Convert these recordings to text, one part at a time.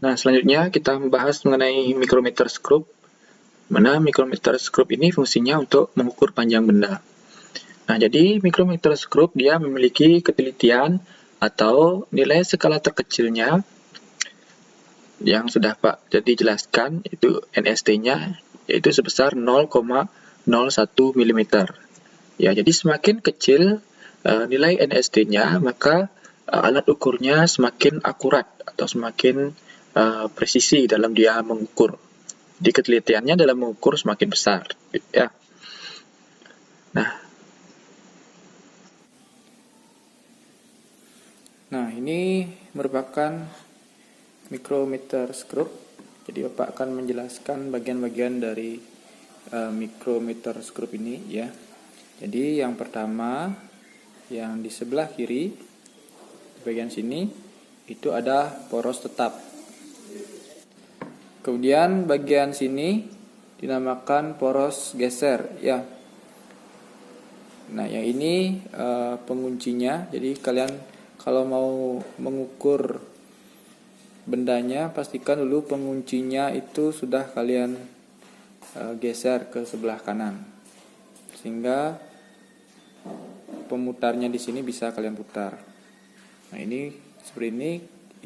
Nah, selanjutnya kita membahas mengenai micrometer screw. Mana micrometer screw ini fungsinya untuk mengukur panjang benda. Nah, jadi micrometer screw dia memiliki ketelitian atau nilai skala terkecilnya yang sudah Pak jadi jelaskan, itu NST-nya yaitu sebesar 0,01 mm. Ya, jadi semakin kecil nilai NST-nya, maka alat ukurnya semakin akurat atau semakin presisi dalam dia mengukur. Jadi ketelitiannya dalam mengukur semakin besar, ya. Nah, ini merupakan micrometer screw. Jadi Bapak akan menjelaskan bagian-bagian dari micrometer screw ini ya. Jadi yang pertama, yang di sebelah kiri, di bagian sini itu ada poros tetap. Kemudian bagian sini dinamakan poros geser ya. Nah, yang ini penguncinya. Jadi kalian kalau mau mengukur bendanya, pastikan dulu penguncinya itu sudah kalian geser ke sebelah kanan, sehingga pemutarnya di sini bisa kalian putar. Nah, ini seperti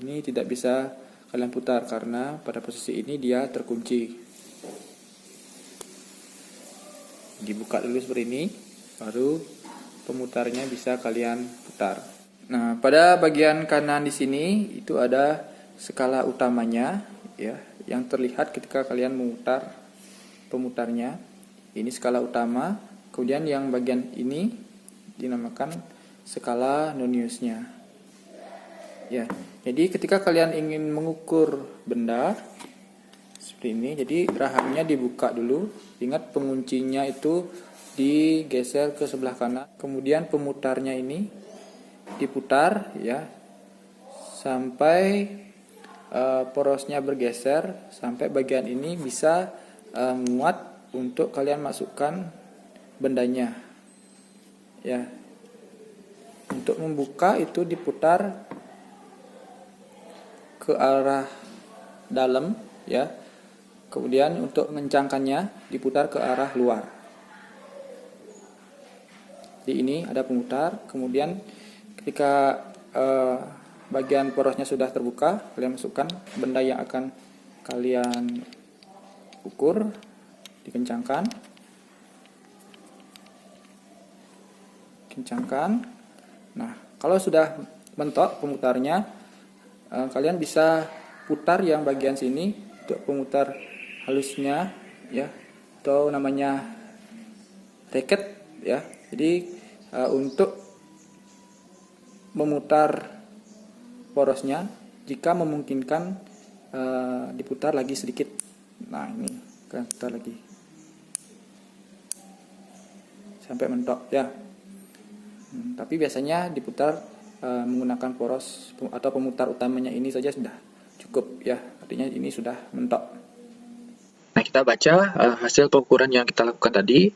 ini tidak bisa kalian putar karena pada posisi ini dia terkunci. Dibuka dulu seperti ini, baru pemutarnya bisa kalian putar. Nah, pada bagian kanan di sini itu ada skala utamanya ya, yang terlihat ketika kalian memutar pemutarnya. Ini skala utama. Kemudian yang bagian ini dinamakan skala noniusnya. Ya, jadi ketika kalian ingin mengukur benda seperti ini, jadi rahangnya dibuka dulu. Ingat penguncinya itu digeser ke sebelah kanan. Kemudian pemutarnya ini diputar ya sampai porosnya bergeser, sampai bagian ini bisa muat untuk kalian masukkan bendanya ya. Untuk membuka itu diputar ke arah dalam ya, kemudian untuk mengencangkannya diputar ke arah luar. Di ini ada pemutar. Kemudian ketika bagian porosnya sudah terbuka, kalian masukkan benda yang akan kalian ukur, dikencangkan. Nah, kalau sudah mentok pemutarnya, kalian bisa putar yang bagian sini untuk pemutar halusnya ya, atau namanya racket ya. Jadi untuk memutar porosnya, jika memungkinkan diputar lagi sedikit. Nah, ini kalian putar lagi sampai mentok ya. Tapi biasanya diputar menggunakan poros atau pemutar utamanya ini saja sudah cukup ya, artinya ini sudah mentok. Nah, kita baca hasil pengukuran yang kita lakukan tadi.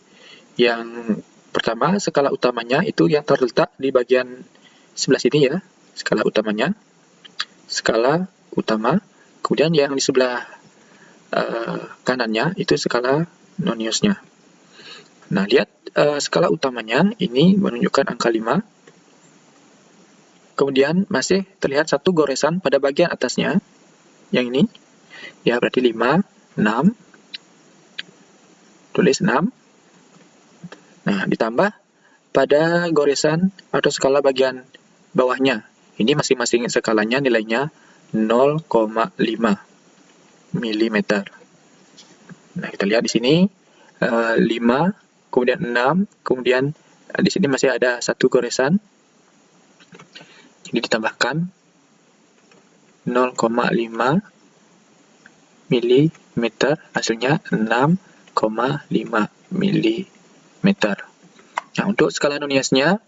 Yang pertama, skala utamanya itu yang terletak di bagian sebelah sini ya, skala utamanya, skala utama. Kemudian yang di sebelah kanannya itu skala noniusnya. Nah, lihat skala utamanya ini menunjukkan angka 5. Kemudian masih terlihat satu goresan pada bagian atasnya, yang ini. Ya, berarti 5, 6. Tulis 6. Nah, ditambah pada goresan atau skala bagian bawahnya. Ini masing-masing skalanya nilainya 0,5 mm. Nah, kita lihat di sini 5, kemudian 6, kemudian di sini masih ada satu goresan. Jadi ditambahkan 0,5 mm, hasilnya 6,5 mm. Nah, untuk skala noniusnya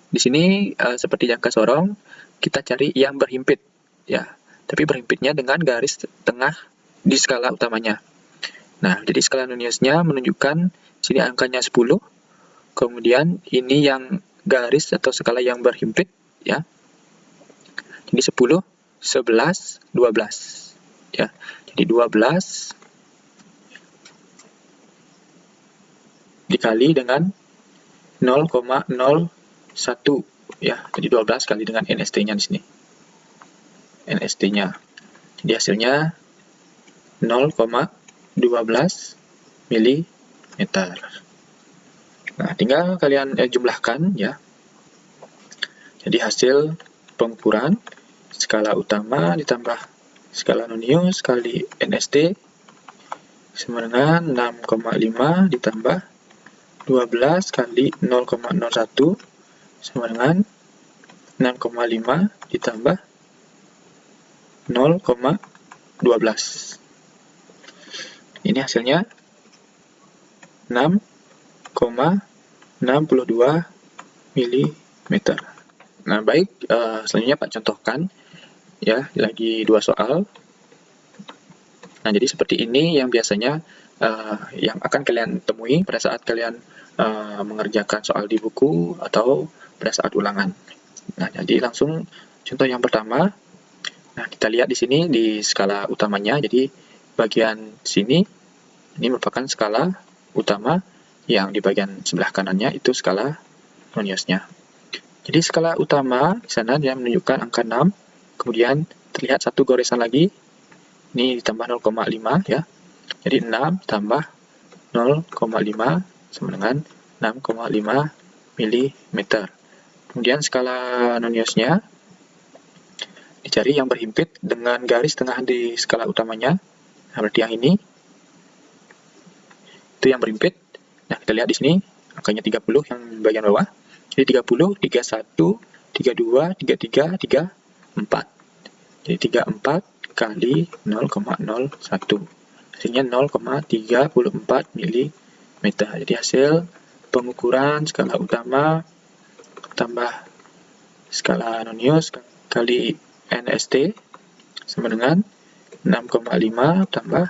di sini seperti jangka sorong, kita cari yang berhimpit ya. Tapi berhimpitnya dengan garis tengah di skala utamanya. Nah, jadi skala noniusnya menunjukkan sini angkanya 10. Kemudian ini yang garis atau skala yang berhimpit ya. Jadi 10, 11, 12. ya. Jadi 12 dikali dengan 0,01 ya. Jadi 12 kali dengan NST-nya di sini. NST-nya. Jadi hasilnya 0,12 mm. Nah, tinggal kalian jumlahkan ya. Jadi hasil pengukuran skala utama ditambah skala Nonius kali NST sama dengan 6,5 ditambah 12 kali 0,01 sama dengan 6,5 ditambah 0,12. Ini hasilnya 6,62 mm. Nah, baik, selanjutnya Pak contohkan ya, lagi 2 soal. Nah, jadi seperti ini yang biasanya yang akan kalian temui pada saat kalian mengerjakan soal di buku atau pada saat ulangan. Nah, jadi langsung contoh yang pertama. Nah, kita lihat di sini di skala utamanya. Jadi bagian sini ini merupakan skala utama, yang di bagian sebelah kanannya itu skala Noniusnya. Jadi skala utama di sana dia menunjukkan angka 6, kemudian terlihat satu goresan lagi. Ini ditambah 0,5 ya. Jadi 6 tambah 0,5 sama dengan 6,5 mm. Kemudian skala Noniusnya dicari yang berhimpit dengan garis tengah di skala utamanya. Nah, berarti yang ini itu yang berhimpit. Nah, kita lihat di sini angkanya 30 yang bagian bawah. Jadi 30, 31, 32, 33, 34. Jadi 34 kali 0,01. Hasilnya 0,34 mm. Jadi hasil pengukuran skala utama tambah skala Nonius kali NST sama dengan 6,5 tambah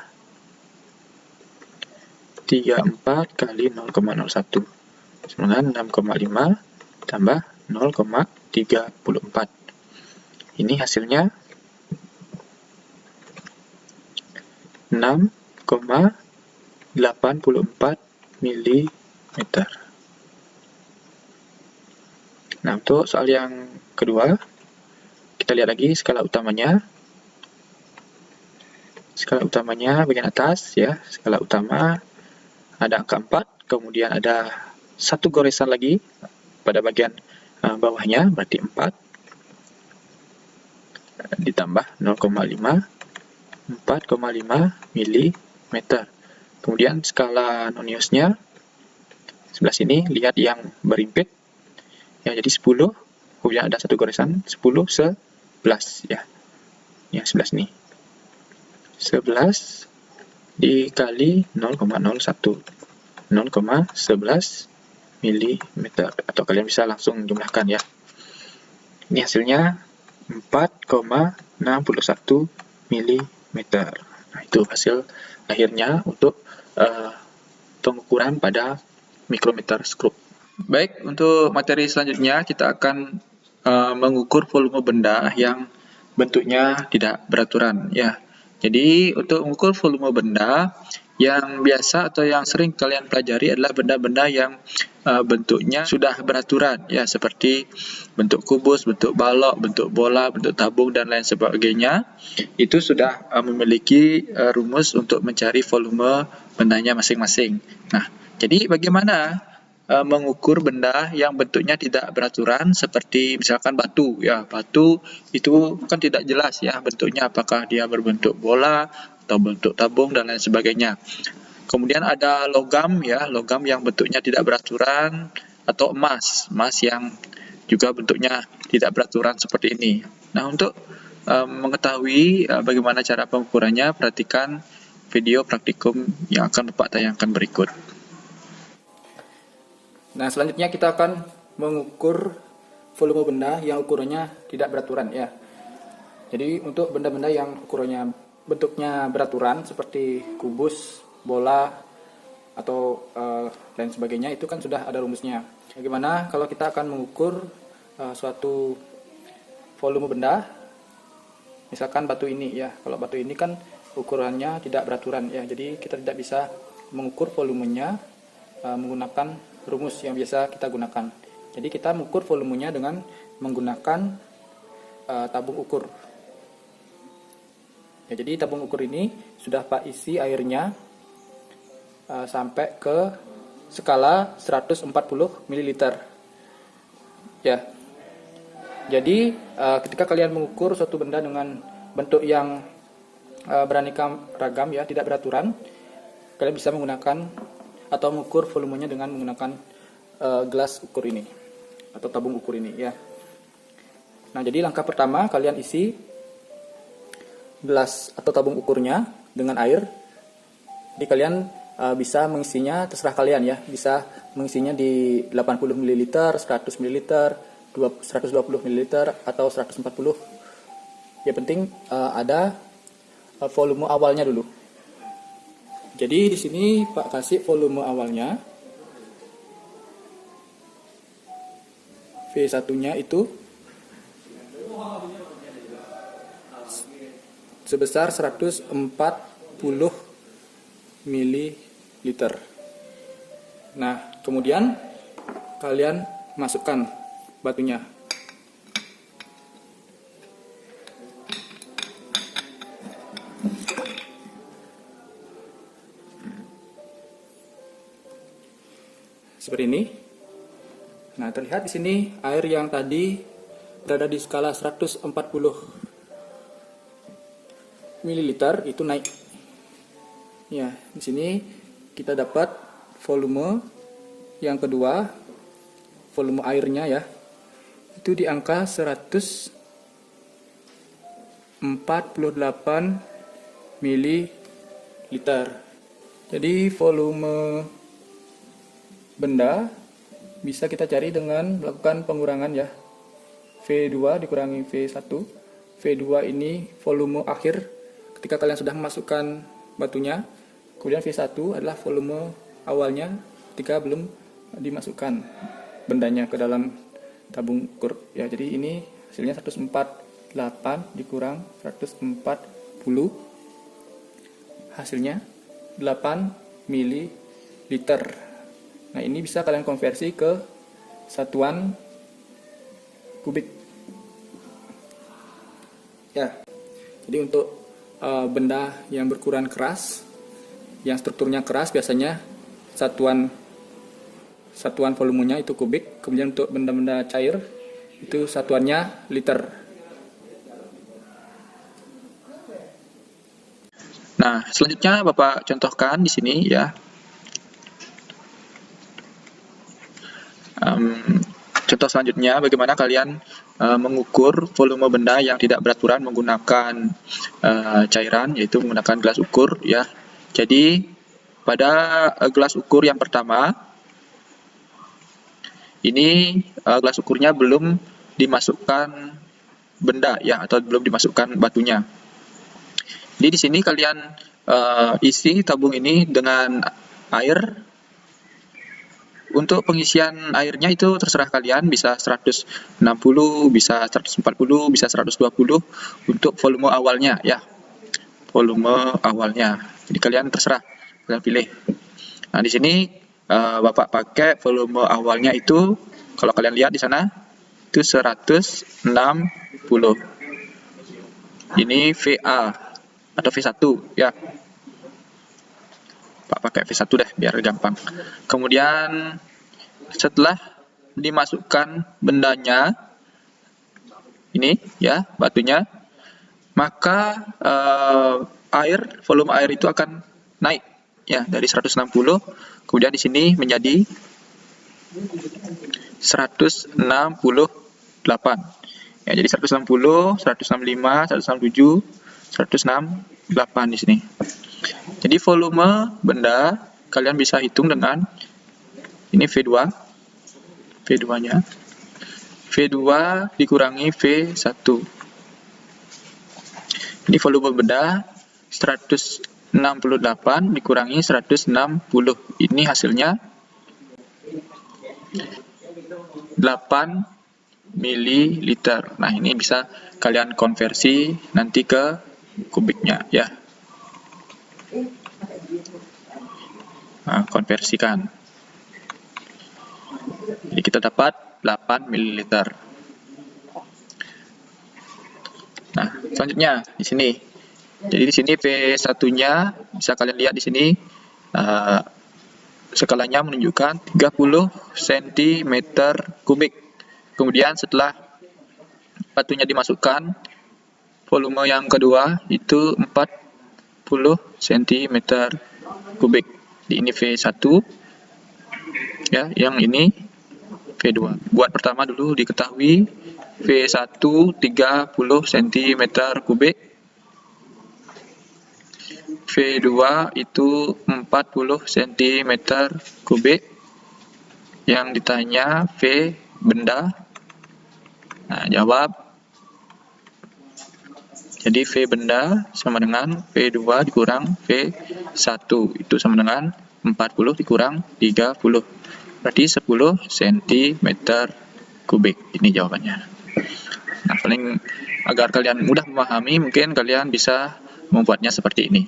34 kali 0,01 sama dengan 6,5 tambah 0,34. Ini hasilnya 6,84 mm. Nah, untuk soal yang kedua, kita lihat lagi skala utamanya. Skala utamanya bagian atas ya, skala utama ada angka 4, kemudian ada satu goresan lagi pada bagian bawahnya, berarti 4 ditambah 0,5, 4,5 mm. Kemudian skala Noniusnya sebelah sini, lihat yang berhimpit ya, jadi 10, kemudian ada satu goresan 10, 11 ya, yang sebelah sini 11 dikali 0,01, 0,11 mm, atau kalian bisa langsung jumlahkan ya. Ini hasilnya 4,61 mm. Nah, itu hasil akhirnya untuk pengukuran pada mikrometer skrup. Baik, untuk materi selanjutnya kita akan mengukur volume benda yang bentuknya tidak beraturan ya. Jadi untuk mengukur volume benda yang biasa atau yang sering kalian pelajari adalah benda-benda yang bentuknya sudah beraturan ya, seperti bentuk kubus, bentuk balok, bentuk bola, bentuk tabung dan lain sebagainya. Itu sudah memiliki rumus untuk mencari volume bendanya masing-masing. Nah, jadi bagaimana mengukur benda yang bentuknya tidak beraturan, seperti misalkan batu ya. Batu itu kan tidak jelas ya bentuknya, apakah dia berbentuk bola atau bentuk tabung dan lain sebagainya. Kemudian ada logam ya, logam yang bentuknya tidak beraturan, atau emas yang juga bentuknya tidak beraturan seperti ini. Nah, untuk mengetahui bagaimana cara pengukurannya, perhatikan video praktikum yang akan Bapak tayangkan berikut. Nah, selanjutnya kita akan mengukur volume benda yang ukurannya tidak beraturan ya. Jadi untuk benda-benda yang ukurannya bentuknya beraturan seperti kubus, bola, atau lain sebagainya, itu kan sudah ada rumusnya. Bagaimana kalau kita akan mengukur suatu volume benda, misalkan batu ini ya. Kalau batu ini kan ukurannya tidak beraturan ya. Jadi kita tidak bisa mengukur volumenya menggunakan rumus yang biasa kita gunakan. Jadi kita mengukur volumenya dengan menggunakan tabung ukur. Ya, jadi tabung ukur ini sudah Pak isi airnya sampai ke skala 140 ml. Ya. Jadi ketika kalian mengukur suatu benda dengan bentuk yang beraneka ragam ya, tidak beraturan, kalian bisa menggunakan atau mengukur volumenya dengan menggunakan gelas ukur ini atau tabung ukur ini ya. Nah, jadi langkah pertama kalian isi gelas atau tabung ukurnya dengan air. Jadi kalian bisa mengisinya terserah kalian ya, bisa mengisinya di 80 ml, 100 ml, 120 ml atau 140. Ya penting ada volume awalnya dulu. Jadi di sini Pak kasih volume awalnya. V1-nya itu sebesar 140 ml. Nah, kemudian kalian masukkan batunya. Seperti ini. Nah, terlihat di sini air yang tadi berada di skala 140 ml itu naik. Ya, di sini kita dapat volume yang kedua, volume airnya ya. Itu di angka 148 ml. Jadi volume benda bisa kita cari dengan melakukan pengurangan ya. V2 dikurangi V1. V2 ini volume akhir ketika kalian sudah memasukkan batunya. Kemudian V1 adalah volume awalnya ketika belum dimasukkan bendanya ke dalam tabung ukur. Ya, jadi ini hasilnya 148 dikurang 140. Hasilnya 8 ml. Nah, ini bisa kalian konversi ke satuan kubik. Ya. Jadi untuk benda yang berukuran keras, yang strukturnya keras, biasanya satuan volumenya itu kubik. Kemudian untuk benda-benda cair itu satuannya liter. Nah, selanjutnya Bapak contohkan di sini ya. Contoh selanjutnya, bagaimana kalian mengukur volume benda yang tidak beraturan menggunakan cairan, yaitu menggunakan gelas ukur ya. Jadi pada gelas ukur yang pertama, ini gelas ukurnya belum dimasukkan benda ya, atau belum dimasukkan batunya. Jadi di sini kalian isi tabung ini dengan air. Untuk pengisian airnya itu terserah kalian, bisa 160, bisa 140, bisa 120 untuk volume awalnya ya. Volume awalnya. Jadi kalian terserah, kalian pilih. Nah, di sini Bapak pakai volume awalnya itu, kalau kalian lihat di sana itu 160. Ini VA atau V1 ya. Pakai V1 deh biar gampang. Kemudian setelah dimasukkan bendanya ini ya, batunya, maka volume air itu akan naik ya dari 160, kemudian di sini menjadi 168. Ya, jadi 160, 165, 167, 168 di sini. Jadi volume benda kalian bisa hitung dengan ini V2. V2-nya. V2 dikurangi V1. Ini volume benda 168 dikurangi 160. Ini hasilnya 8 ml. Nah, ini bisa kalian konversi nanti ke kubiknya ya. Nah, konversikan. Jadi kita dapat 8 ml. Nah, selanjutnya di sini. Jadi di sini V1-nya bisa kalian lihat di sini skalanya menunjukkan 30 cm kubik. Kemudian setelah batunya dimasukkan, volume yang kedua itu 40 cm kubik. Ini V1 ya, yang ini V2. Buat pertama dulu diketahui V1 30 cm kubik, V2 itu 40 cm kubik. Yang ditanya V benda. Nah, jawab. Jadi V benda sama dengan V2 dikurang V1. Itu sama dengan 40 dikurang 30. Berarti 10 cm kubik. Ini jawabannya. Nah, paling agar kalian mudah memahami, mungkin kalian bisa membuatnya seperti ini.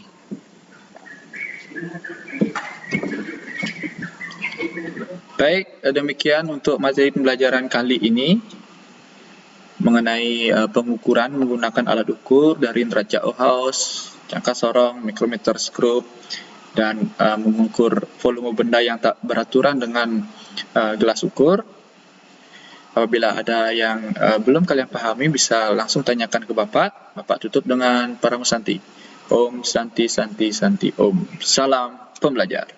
Baik, demikian untuk materi pembelajaran kali ini mengenai pengukuran menggunakan alat ukur dari neraca Ohaus, jangka sorong, mikrometer skrup, dan mengukur volume benda yang tak beraturan dengan gelas ukur. Apabila ada yang belum kalian pahami, bisa langsung tanyakan ke Bapak. Bapak tutup dengan Paramu Santi. Om Santi Santi Santi Om. Salam pembelajar.